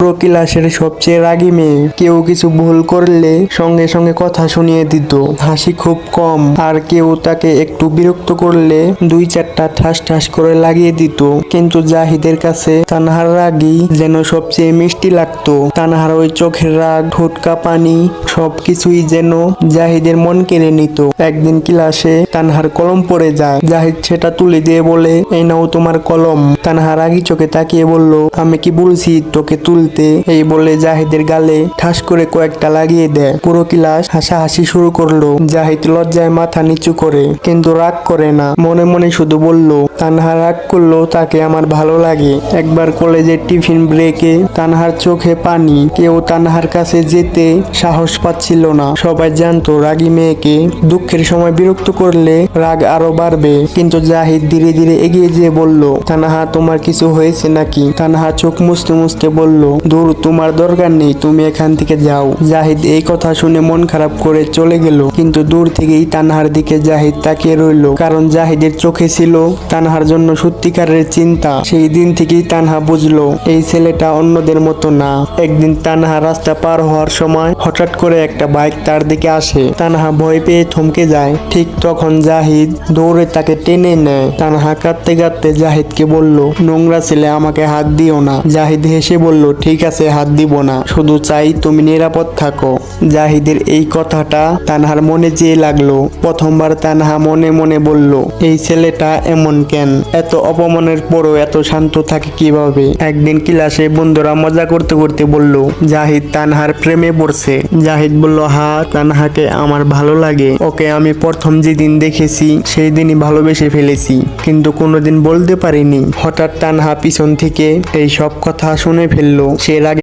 পুরো ক্লাসের সবচেয়ে রাগী মেয়ে। কেউ কিছু ভুল করলে সঙ্গে সঙ্গে কথা শুনিয়ে দিত, হাসি খুব কম, আর কেউ তাকে একটু বিরক্ত করলে দুই চারটা ঠাস ঠাস করে লাগিয়ে দিত। কিন্তু জাহিদের কাছে তানহার রাগই যেন সবচেয়ে মিষ্টি লাগতো। তানহার ওই চোখের রাগ, ঠোঁটকা পানি, সবকিছুই যেন জাহিদের মন কেড়ে নিত। একদিন ক্লাসে তানহার কলম পড়ে যায়। জাহিদ সেটা তুলে দিয়ে বলে, এই নাও তোমার কলম। তানহা রাগী চোখে তাকিয়ে বলল, আমি কি বলছি তোকে তুলতে? এই বলে জাহিদের গালে ঠাস করে কয়েকটা লাগিয়ে দেয়। পুরো ক্লাস হাসাহাসি শুরু করলো। জাহিদ লজ্জায় মাথা নিচু করে, কিন্তু রাগ করে না, মনে মনে শুধু বলল, তানহা রাগ করলো তাকে আমার ভালো লাগে। একবার কলেজের টিফিন ব্রেকে তানহার চোখে পানি। কেউ তানহার কাছে যেতে সাহস পাচ্ছিল না। সবাই জানতো রাগী মেয়েকে দুঃখের সময় বিরক্ত করলে রাগ আরো বাড়বে। কিন্তু জাহিদ ধীরে ধীরে এগিয়ে যেয়ে বলল, তানহা তোমার কিছু হয়েছে নাকি? তানহা চোখ মুছতে মুছতে বলল, দূর, তোমার দরকার নেই, তুমি এখান থেকে যাও। জাহিদ এই কথা শুনে মন খারাপ করে চলে গেল। কিন্তু দূর থেকেই তানহার দিকে জাহিদ তাকিয়ে রইল, কারণ জাহিদের চোখে ছিল তানহার জন্য সত্যিকারের চিন্তা। সেই দিন থেকেই তানহা বুঝলো এই ছেলেটা অন্যদের মতো না। একদিন তানহা রাস্তা পার হওয়ার সময় হঠাৎ করে একটা বাইক তার দিকে আসে। তানহা ভয় পেয়ে থমকে যায়। ঠিক তখন জাহিদ দৌড়ে তাকে টেনে নেয়। তানহা কাঁদতে কাঁদতে জাহিদকে বলল, নোংরা ছেলে, আমাকে হাত দিও না। জাহিদ হেসে বলল, ঠিক আছে, হাত দিব না, শুধু চাই তুমি নিরাপদ থাকো। জাহিদের এই কথাটা তানহার মনে যেয়ে লাগলো। প্রথমবার তানহা মনে মনে বলল, এই ছেলেটা এমন কেন? এত অপমানের পরও এত শান্ত থাকে কিভাবে? একদিন ক্লাসে বন্ধুরা মজা করতে করতে বলল, জাহিদ তানহার প্রেমে পড়ছে। জাহিদ বলল, হ্যাঁ, তানহাকে আমার ভালো লাগে। ওকে আমি প্রথম যেদিন দেখেছি সেই দিনই ভালোবেসে ফেলেছি, কিন্তু কোনোদিন বলতে পারিনি। হঠাৎ তানহা পিছন থেকে এই সব কথা শুনে ফেললো। সে রাগে